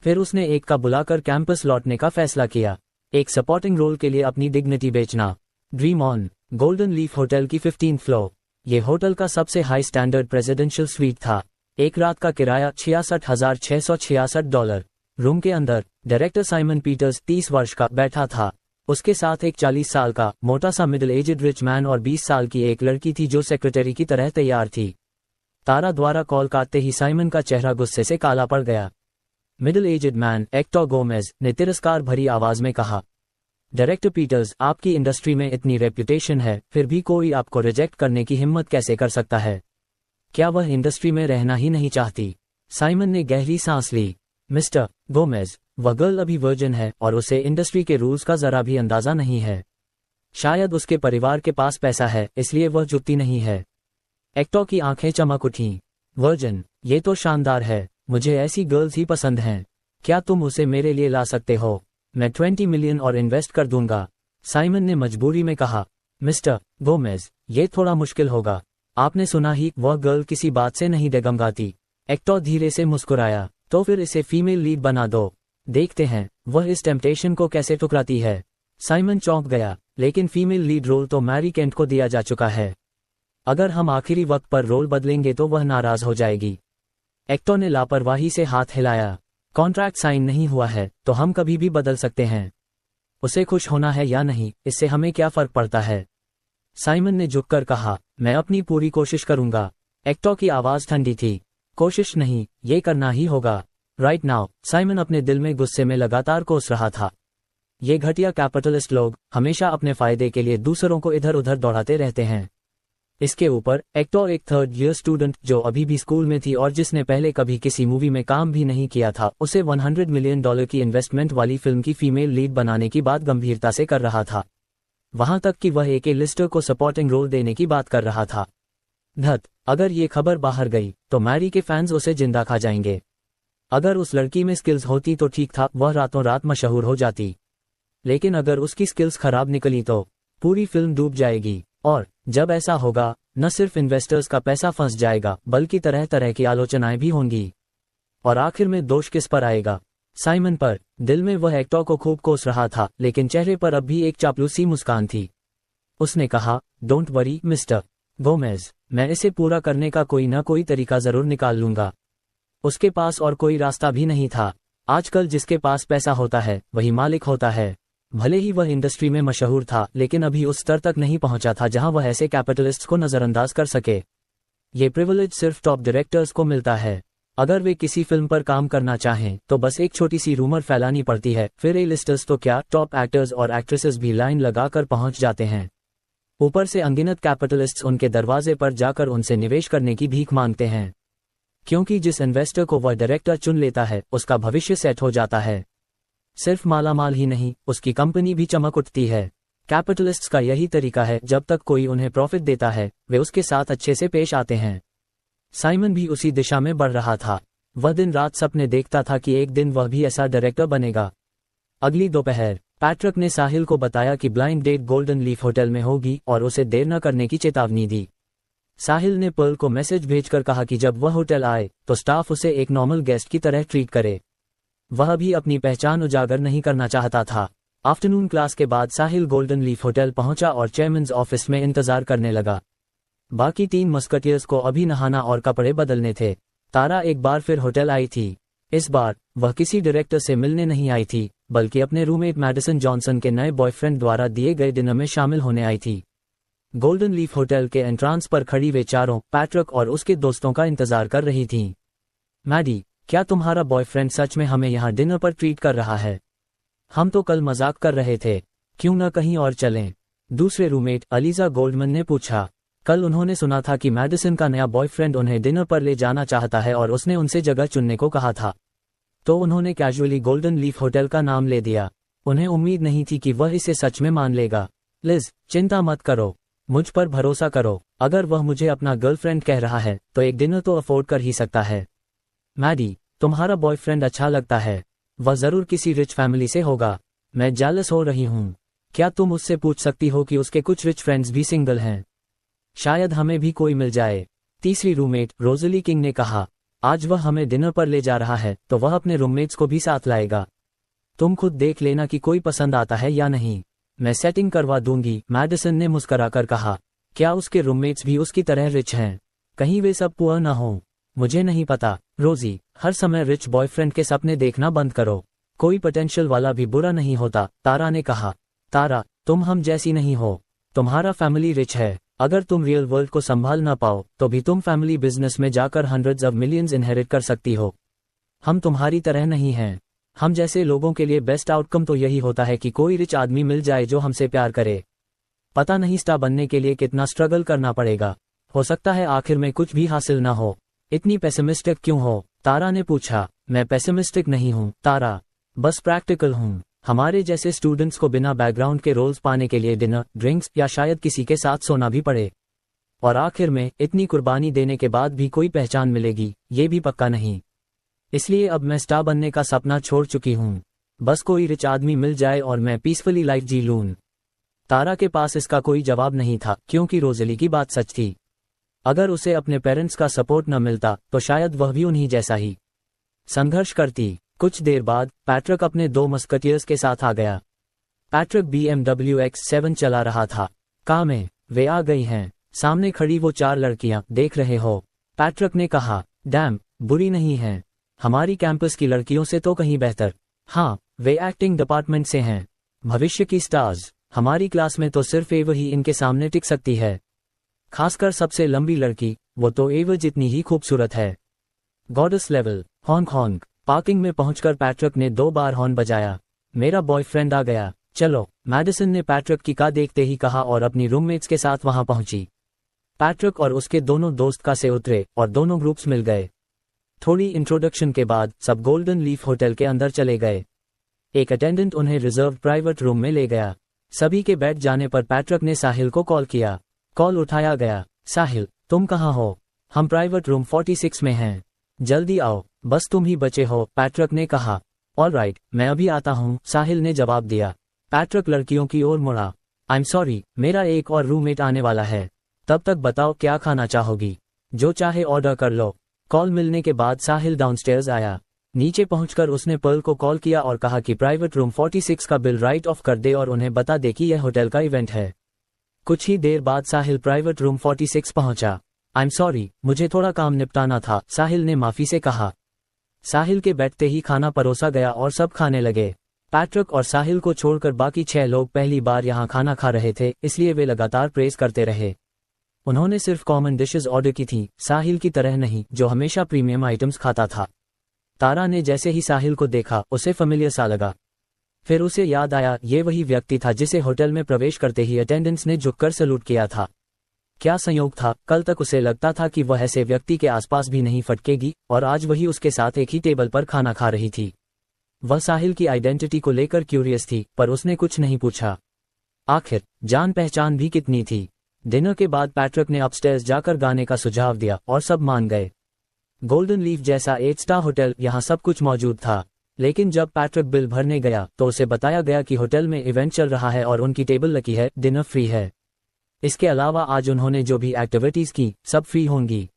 फिर उसने एक का बुलाकर कैंपस लौटने का फैसला किया। एक सपोर्टिंग रोल के लिए अपनी डिग्निटी बेचना। Dream on. Golden leaf hotel की 15th फ्लोर। ये होटल का सबसे हाई स्टैंडर्ड प्रेसिडेंशियल स्वीट था। एक रात का किराया $66,666। रूम के अंदर डायरेक्टर साइमन पीटर्स 30 वर्ष का बैठा था। उसके साथ एक 40 साल का मोटा सा मिडिल एजड रिच मैन और 20 साल की एक लड़की थी जो सेक्रेटरी की तरह तैयार थी। तारा द्वारा कॉल काटते ही साइमन का चेहरा गुस्से से काला पड़ गया। Middle aged man actor Gomez ने तिरस्कार भरी आवाज में कहा, डायरेक्टर पीटर्स, आपकी इंडस्ट्री में इतनी रेप्यूटेशन है, फिर भी कोई आपको रिजेक्ट करने की हिम्मत कैसे कर सकता है? क्या वह इंडस्ट्री में रहना ही नहीं चाहती? साइमन ने गहरी सांस ली। मिस्टर गोमेज, वह गर्ल अभी वर्जिन है और उसे इंडस्ट्री के रूल्स का जरा भी अंदाजा नहीं है। शायद उसके परिवार के पास पैसा है, इसलिए वह झुकती नहीं है। एक्टर की आंखें चमक उठीं। वर्जिन, ये तो शानदार है। मुझे ऐसी गर्ल्स ही पसंद हैं। क्या तुम उसे मेरे लिए ला सकते हो? मैं 20 मिलियन और इन्वेस्ट कर दूंगा। साइमन ने मजबूरी में कहा। मिस्टर गोमेज, ये थोड़ा मुश्किल होगा। आपने सुना ही, वह गर्ल किसी बात से नहीं डगमगाती। एक्टर धीरे से मुस्कुराया। तो फिर इसे फीमेल लीड बना दो। देखते हैं वह इस टेम्पटेशन को कैसे ठुकराती है। साइमन चौंक गया। लेकिन फीमेल लीड रोल तो मैरी केंट को दिया जा चुका है। अगर हम आखिरी वक्त पर रोल बदलेंगे तो वह नाराज हो जाएगी। एक्टर ने लापरवाही से हाथ हिलाया। कॉन्ट्रैक्ट साइन नहीं हुआ है तो हम कभी भी बदल सकते हैं। उसे खुश होना है या नहीं, इससे हमें क्या फर्क पड़ता है? साइमन ने झुककर कहा, मैं अपनी पूरी कोशिश करूंगा। एक्टर की आवाज ठंडी थी। कोशिश नहीं, ये करना ही होगा। Right now. साइमन अपने दिल में गुस्से में लगातार कोस रहा था। ये घटिया कैपिटलिस्ट लोग हमेशा अपने फायदे के लिए दूसरों को इधर उधर दौड़ाते रहते हैं। इसके ऊपर एक्टर एक 3rd ईयर स्टूडेंट जो अभी भी स्कूल में थी और जिसने पहले कभी किसी मूवी में काम भी नहीं किया था, उसे $100 मिलियन की इन्वेस्टमेंट वाली फिल्म की फीमेल लीड बनाने की बात गंभीरता से कर रहा था। वहां तक कि वह एक लिस्टर को सपोर्टिंग रोल देने की बात कर रहा था। धत, अगर ये खबर बाहर गई तो मैरी के फैंस उसे जिंदा खा जाएंगे। अगर उस लड़की में स्किल्स होती तो ठीक था, वह रातों रात मशहूर हो जाती। लेकिन अगर उसकी स्किल्स खराब निकली तो पूरी फिल्म डूब जाएगी। और जब ऐसा होगा, न सिर्फ इन्वेस्टर्स का पैसा फंस जाएगा बल्कि तरह तरह की आलोचनाएं भी होंगी। और आखिर में दोष किस पर आएगा? साइमन पर। दिल में वह एक्टर को खूब कोस रहा था, लेकिन चेहरे पर अब भी एक चापलूसी मुस्कान थी। उसने कहा, डोंट वरी मिस्टर गोमेज, मैं इसे पूरा करने का कोई ना कोई तरीका जरूर निकाल लूंगा। उसके पास और कोई रास्ता भी नहीं था। आजकल जिसके पास पैसा होता है वही मालिक होता है। भले ही वह इंडस्ट्री में मशहूर था, लेकिन अभी उस स्तर तक नहीं पहुंचा था जहां वह ऐसे कैपिटलिस्ट्स को नजरअंदाज कर सके। ये प्रिविलेज सिर्फ टॉप डायरेक्टर्स को मिलता है। अगर वे किसी फिल्म पर काम करना चाहें तो बस एक छोटी सी रूमर फैलानी पड़ती है, फिर ए लिस्टर्स तो क्या, टॉप एक्टर्स और एक्ट्रेसेस भी लाइन लगाकर पहुंच जाते हैं। ऊपर से अनगिनत कैपिटलिस्ट्स उनके दरवाजे पर जाकर उनसे निवेश करने की भीख मांगते हैं। क्योंकि जिस इन्वेस्टर को वह डायरेक्टर चुन लेता है उसका भविष्य सेट हो जाता है। सिर्फ मालामाल ही नहीं, उसकी कंपनी भी चमक उठती है। कैपिटलिस्ट्स का यही तरीका है, जब तक कोई उन्हें प्रॉफिट देता है वे उसके साथ अच्छे से पेश आते हैं। साइमन भी उसी दिशा में बढ़ रहा था। वह दिन रात सपने देखता था कि एक दिन वह भी ऐसा डायरेक्टर बनेगा। अगली दोपहर पैट्रिक ने साहिल को बताया कि blind date golden leaf hotel में होगी और उसे देर न करने की चेतावनी दी। साहिल ने पर्ल को मैसेज भेजकर कहा कि जब वह होटल आए तो स्टाफ उसे एक नॉर्मल गेस्ट की तरह ट्रीट करे। वह भी अपनी पहचान उजागर नहीं करना चाहता था। आफ्टरनून क्लास के बाद साहिल गोल्डन लीफ होटल पहुंचा और चेयरमैन्स ऑफिस में इंतजार करने लगा। बाकी 3 मस्कटियर्स को अभी नहाना और कपड़े बदलने थे। तारा एक बार फिर होटल आई थी। इस बार वह किसी डायरेक्टर से मिलने नहीं आई थी, बल्कि अपने रूममेट मैडिसन जॉनसन के नए बॉयफ्रेंड द्वारा दिए गए डिनर में शामिल होने आई थी। गोल्डन लीफ होटल के एंट्रांस पर खड़ी वे चारों पैट्रिक और उसके दोस्तों का इंतजार कर रही थीं। मैडी, क्या तुम्हारा बॉयफ्रेंड सच में हमें यहाँ डिनर पर ट्रीट कर रहा है? हम तो कल मजाक कर रहे थे, क्यों न कहीं और चलें? दूसरे रूममेट अलीजा गोल्डमैन ने पूछा। कल उन्होंने सुना था कि मैडिसन का नया बॉयफ्रेंड उन्हें डिनर पर ले जाना चाहता है और उसने उनसे जगह चुनने को कहा था, तो उन्होंने कैजुअली गोल्डन लीफ होटल का नाम ले दिया। उन्हें उम्मीद नहीं थी कि वह इसे सच में मान लेगा। लिज, चिंता मत करो, मुझ पर भरोसा करो। अगर वह मुझे अपना गर्लफ्रेंड कह रहा है तो एक डिनर तो अफोर्ड कर ही सकता है। मैडी, तुम्हारा बॉयफ्रेंड अच्छा लगता है, वह जरूर किसी रिच फैमिली से होगा। मैं जेलस हो रही हूँ। क्या तुम उससे पूछ सकती हो कि उसके कुछ रिच फ्रेंड्स भी सिंगल हैं? शायद हमें भी कोई मिल जाए। तीसरी रूममेट रोजली किंग ने कहा। आज वह हमें डिनर पर ले जा रहा है तो वह अपने रूममेट्स को भी साथ लाएगा। तुम खुद देख लेना कि कोई पसंद आता है या नहीं। मैं सेटिंग करवा दूंगी, मैडिसन ने मुस्कुराकर कहा। क्या उसके रूममेट्स भी उसकी तरह रिच हैं? कहीं वे सब पुअर न हों? मुझे नहीं पता। रोजी, हर समय रिच बॉयफ्रेंड के सपने देखना बंद करो। कोई पोटेंशियल वाला भी बुरा नहीं होता, तारा ने कहा। तारा, तुम हम जैसी नहीं हो। तुम्हारा फैमिली रिच है। अगर तुम रियल वर्ल्ड को संभाल ना पाओ तो भी तुम फैमिली बिजनेस में जाकर हंड्रेड्स ऑफ मिलियंस इनहेरिट कर सकती हो। हम तुम्हारी तरह नहीं हैं। हम जैसे लोगों के लिए बेस्ट आउटकम तो यही होता है कि कोई रिच आदमी मिल जाए जो हमसे प्यार करे। पता नहीं स्टार बनने के लिए कितना स्ट्रगल करना पड़ेगा। हो सकता है आखिर में कुछ भी हासिल ना हो। इतनी पेसिमिस्टिक क्यों हो? तारा ने पूछा। मैं पेसिमिस्टिक नहीं हूँ तारा, बस प्रैक्टिकल हूँ। हमारे जैसे स्टूडेंट्स को बिना बैकग्राउंड के रोल्स पाने के लिए डिनर, ड्रिंक्स या शायद किसी के साथ सोना भी पड़े। और आखिर में इतनी कुर्बानी देने के बाद भी कोई पहचान मिलेगी, ये भी पक्का नहीं। इसलिए अब मैं स्टार बनने का सपना छोड़ चुकी हूँ। बस कोई रिच आदमी मिल जाए और मैं पीसफुली लाइफ जी लूँ। तारा के पास इसका कोई जवाब नहीं था क्योंकि रोजली की बात सच थी। अगर उसे अपने पेरेंट्स का सपोर्ट न मिलता तो शायद वह भी उन्हीं जैसा ही संघर्ष करती। कुछ देर बाद पैट्रिक अपने दो मस्कटियर्स के साथ आ गया। पैट्रिक BMW X7 चला रहा था। कार में वे आ गई हैं। सामने खड़ी वो चार लड़कियां देख रहे हो? पैट्रिक ने कहा। डैम, बुरी नहीं हैं। हमारी कैंपस की लड़कियों से तो कहीं बेहतर। हाँ, वे एक्टिंग डिपार्टमेंट से हैं। भविष्य की स्टार्स। हमारी क्लास में तो सिर्फ एव ही इनके सामने टिक सकती है। खासकर सबसे लंबी लड़की, वो तो एव जितनी ही खूबसूरत है। Goddess level. हॉन्क हॉन्क। पार्किंग में पहुंचकर पैट्रिक ने 2 बार हॉर्न बजाया। मेरा बॉयफ्रेंड आ गया, चलो, मैडिसन ने पैट्रिक की कार देखते ही कहा और अपनी रूममेट्स के साथ वहां पहुंची। पैट्रिक और उसके दोनों दोस्त कार से उतरे और दोनों ग्रुप्स मिल गए। थोड़ी इंट्रोडक्शन के बाद सब गोल्डन लीफ होटल के अंदर चले गए। एक अटेंडेंट उन्हें रिजर्व प्राइवेट रूम में ले गया। सभी के बैठ जाने पर पैट्रिक ने साहिल को कॉल किया। कॉल उठाया गया। साहिल, तुम कहाँ हो? हम प्राइवेट रूम 46 में हैं। जल्दी आओ, बस तुम ही बचे हो, पैट्रिक ने कहा। ऑलराइट, मैं अभी आता हूँ, साहिल ने जवाब दिया। पैट्रिक लड़कियों की ओर मुड़ा। आई एम सॉरी, मेरा एक और रूममेट आने वाला है। तब तक बताओ क्या खाना चाहोगी? जो चाहे ऑर्डर कर लो। कॉल मिलने के बाद साहिल डाउनस्टेयर्स आया। नीचे पहुंचकर उसने पर्ल को कॉल किया और कहा कि प्राइवेट रूम 46 का बिल राइट ऑफ कर दे और उन्हें बता दे कि यह होटल का इवेंट है। कुछ ही देर बाद साहिल प्राइवेट रूम 46 पहुंचा। आई एम सॉरी, मुझे थोड़ा काम निपटाना था, साहिल ने माफी से कहा। साहिल के बैठते ही खाना परोसा गया और सब खाने लगे। पैट्रिक और साहिल को छोड़कर बाकी 6 लोग पहली बार यहाँ खाना खा रहे थे, इसलिए वे लगातार प्रेज करते रहे। उन्होंने सिर्फ कॉमन डिशेस ऑर्डर की थी, साहिल की तरह नहीं जो हमेशा प्रीमियम आइटम्स खाता था। तारा ने जैसे ही साहिल को देखा उसे फेमिलियर सा लगा। फिर उसे याद आया ये वही व्यक्ति था जिसे होटल में प्रवेश करते ही अटेंडेंट्स ने झुककर सैल्यूट किया था। क्या संयोग था, कल तक उसे लगता था कि वह ऐसे व्यक्ति के आसपास भी नहीं फटकेगी और आज वही उसके साथ एक ही टेबल पर खाना खा रही थी। वह साहिल की आइडेंटिटी को लेकर क्यूरियस थी पर उसने कुछ नहीं पूछा। आखिर जान पहचान भी कितनी थी। डिनर के बाद पैट्रिक ने अपस्टेयर्स जाकर गाने का सुझाव दिया और सब मान गए। गोल्डन लीफ जैसा 8 स्टार होटल, यहाँ सब कुछ मौजूद था। लेकिन जब पैट्रिक बिल भरने गया तो उसे बताया गया कि होटल में इवेंट चल रहा है और उनकी टेबल लकी है, डिनर फ्री है। इसके अलावा आज उन्होंने जो भी एक्टिविटीज की सब फ्री होंगी।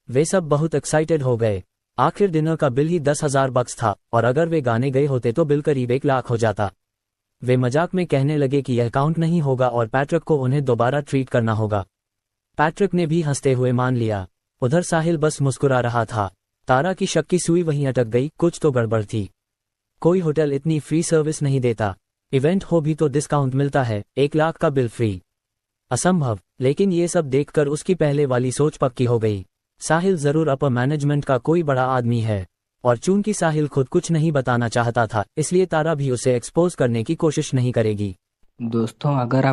वे सब बहुत एक्साइटेड हो गए। आखिर डिनर का बिल ही 10,000 बक्स था और अगर वे गाने गए होते तो बिल करीब 1 लाख हो जाता। वे मजाक में कहने लगे कि यह काउंट नहीं होगा और पैट्रिक को उन्हें दोबारा ट्रीट करना होगा। पैट्रिक ने भी हंसते हुए मान लिया। उधर साहिल बस मुस्कुरा रहा था। तारा की शक की सुई वहीं अटक गई, कुछ तो गड़बड़ थी। कोई होटल इतनी फ्री सर्विस नहीं देता। इवेंट हो भी तो डिस्काउंट मिलता है, 1 लाख का बिल फ्री। असंभव। लेकिन ये सब देखकर उसकी पहले वाली सोच पक्की हो गई। साहिल जरूर अपर मैनेजमेंट का कोई बड़ा आदमी है, और चूंकि साहिल खुद कुछ नहीं बताना चाहता था, इसलिए तारा भी उसे एक्सपोज करने की कोशिश नहीं करेगी। दोस्तों, अगर